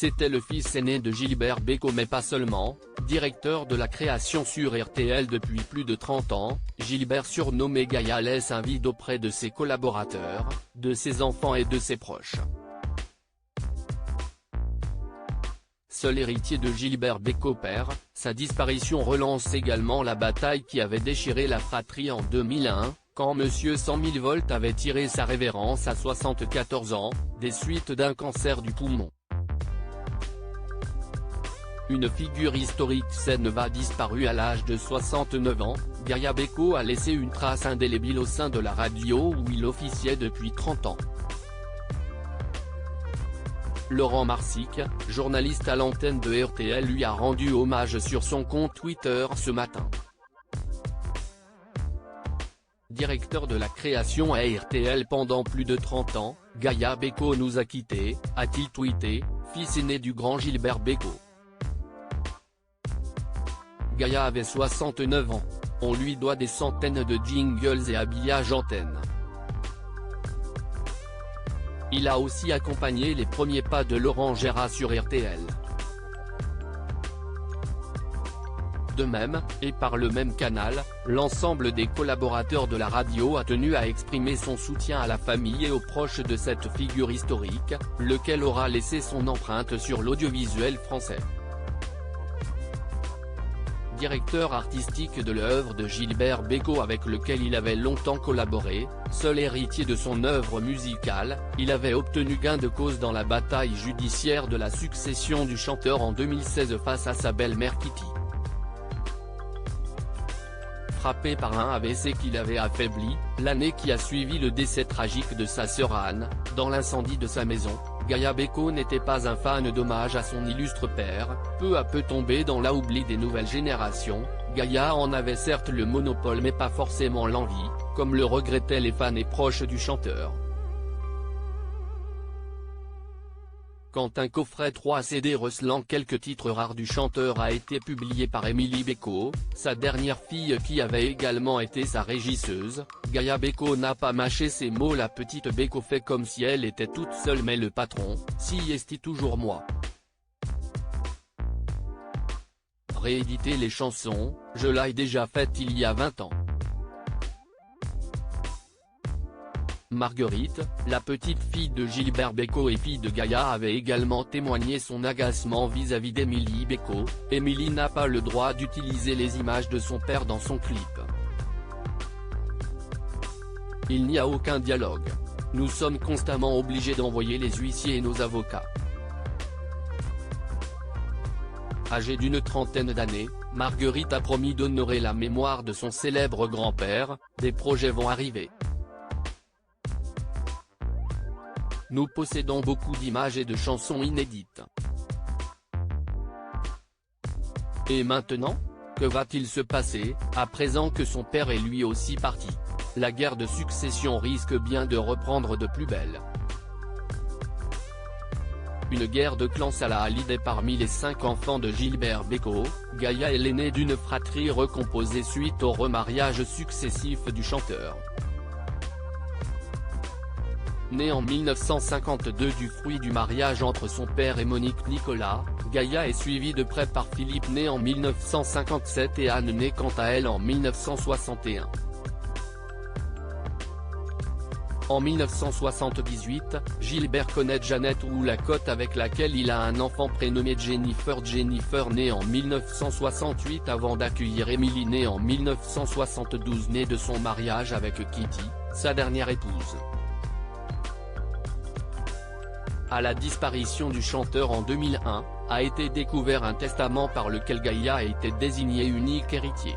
C'était le fils aîné de Gilbert Bécaud mais pas seulement. Directeur de la création sur RTL depuis plus de 30 ans, Gilbert surnommé Gaïa laisse un vide auprès de ses collaborateurs, de ses enfants et de ses proches. Seul héritier de Gilbert Bécaud père, sa disparition relance également la bataille qui avait déchiré la fratrie en 2001, quand Monsieur 100 000 volts avait tiré sa révérence à 74 ans, des suites d'un cancer du poumon. Une figure historique saine va disparue à l'âge de 69 ans, Gaïa Bécaud a laissé une trace indélébile au sein de la radio où il officiait depuis 30 ans. Laurent Marsic, journaliste à l'antenne de RTL lui a rendu hommage sur son compte Twitter ce matin. Directeur de la création à RTL pendant plus de 30 ans, Gaïa Bécaud nous a quittés, a-t-il tweeté, fils aîné du grand Gilbert Bécaud. Gaïa avait 69 ans, on lui doit des centaines de jingles et habillages antenne. Il a aussi accompagné les premiers pas de Laurent Gérard sur RTL. De même, et par le même canal, l'ensemble des collaborateurs de la radio a tenu à exprimer son soutien à la famille et aux proches de cette figure historique, lequel aura laissé son empreinte sur l'audiovisuel français. Directeur artistique de l'œuvre de Gilbert Bécaud avec lequel il avait longtemps collaboré, seul héritier de son œuvre musicale, il avait obtenu gain de cause dans la bataille judiciaire de la succession du chanteur en 2016 face à sa belle-mère Kitty. Frappé par un AVC qui l'avait affaibli, l'année qui a suivi le décès tragique de sa sœur Anne, dans l'incendie de sa maison, Gaïa Bécaud n'était pas un fan d'hommage à son illustre père, peu à peu tombé dans l'oubli des nouvelles générations. Gaïa en avait certes le monopole mais pas forcément l'envie, comme le regrettaient les fans et proches du chanteur. Quand un coffret 3 CD recelant quelques titres rares du chanteur a été publié par Émilie Bécaud, sa dernière fille qui avait également été sa régisseuse, Gaïa Bécaud n'a pas mâché ses mots. La petite Bécaud fait comme si elle était toute seule mais le patron, si est toujours moi. Rééditer les chansons, je l'ai déjà faite il y a 20 ans. Marguerite, la petite fille de Gilbert Bécaud et fille de Gaïa avait également témoigné son agacement vis-à-vis d'Émilie Bécaud. Émilie n'a pas le droit d'utiliser les images de son père dans son clip. Il n'y a aucun dialogue. Nous sommes constamment obligés d'envoyer les huissiers et nos avocats. Âgée d'une trentaine d'années, Marguerite a promis d'honorer la mémoire de son célèbre grand-père. Des projets vont arriver. Nous possédons beaucoup d'images et de chansons inédites. Et maintenant? Que va-t-il se passer, à présent que son père est lui aussi parti? La guerre de succession risque bien de reprendre de plus belle. Une guerre de clans Salah Hallyday. Parmi les 5 enfants de Gilbert Bécaud, Gaïa est l'aînée d'une fratrie recomposée suite au remariage successif du chanteur. Né en 1952 du fruit du mariage entre son père et Monique Nicolas, Gaïa est suivie de près par Philippe né en 1957 et Anne née quant à elle en 1961. En 1978, Gilbert connaît Jeannette Woolacott avec laquelle il a un enfant prénommé Jennifer. Jennifer née en 1968 avant d'accueillir Émilie née en 1972 née de son mariage avec Kitty, sa dernière épouse. À la disparition du chanteur en 2001, a été découvert un testament par lequel Gaïa a été désigné unique héritier.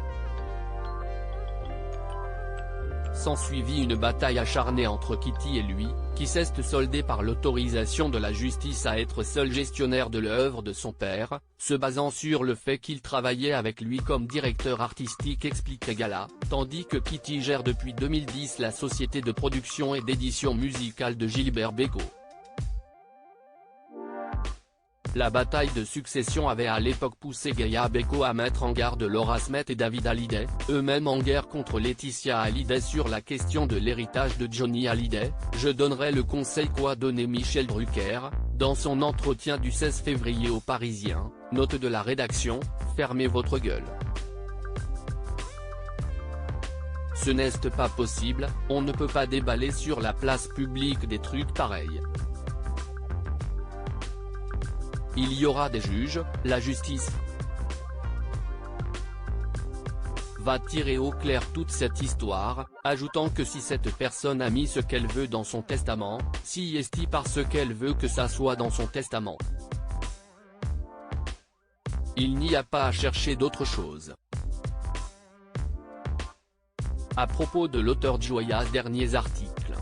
S'ensuivit une bataille acharnée entre Kitty et lui, qui s'est soldée par l'autorisation de la justice à être seul gestionnaire de l'œuvre de son père, se basant sur le fait qu'il travaillait avec lui comme directeur artistique, explique Gaïa, tandis que Kitty gère depuis 2010 la société de production et d'édition musicale de Gilbert Bécaud. La bataille de succession avait à l'époque poussé Gaïa Bécaud à mettre en garde Laura Smith et David Hallyday, eux-mêmes en guerre contre Laetitia Hallyday sur la question de l'héritage de Johnny Hallyday. Je donnerai le conseil qu'a donné Michel Drucker, Dans son entretien du 16 février au Parisien, note de la rédaction, fermez votre gueule. Ce n'est pas possible, on ne peut pas déballer sur la place publique des trucs pareils. Il y aura des juges, la justice va tirer au clair toute cette histoire, ajoutant que si cette personne a mis ce qu'elle veut dans son testament, si est parce qu'elle veut que ça soit dans son testament. Il n'y a pas à chercher d'autre chose. À propos de l'auteur de Joyas derniers articles.